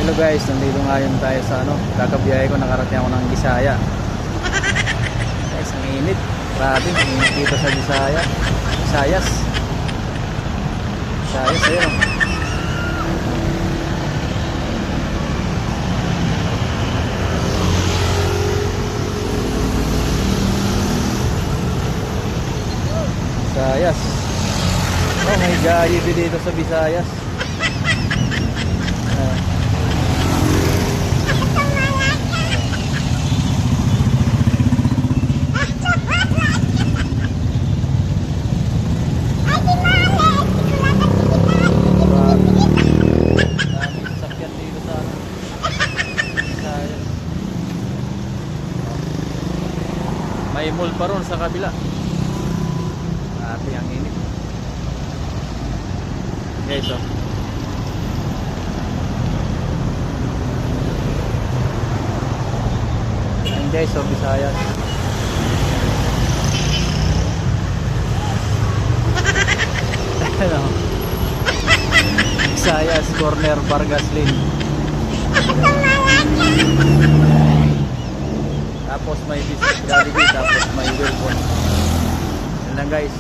Hello guys, nandito ngayon tayo sa kakabiyahe ko, nakarating ako ng Bisaya. Guys, ang init. Grabe, ang init dito sa Visayas. Visayas, ayun o. Visayas. Oh, may Jollibee dito sa Visayas. May mall pa ron sa kabila. Grabe ang init. Okay, so and guys, so Visayas. Ano? Visayas corner Vargas Lane. Tapos may Jollibee, tapos may Wilbon. Yan lang guys.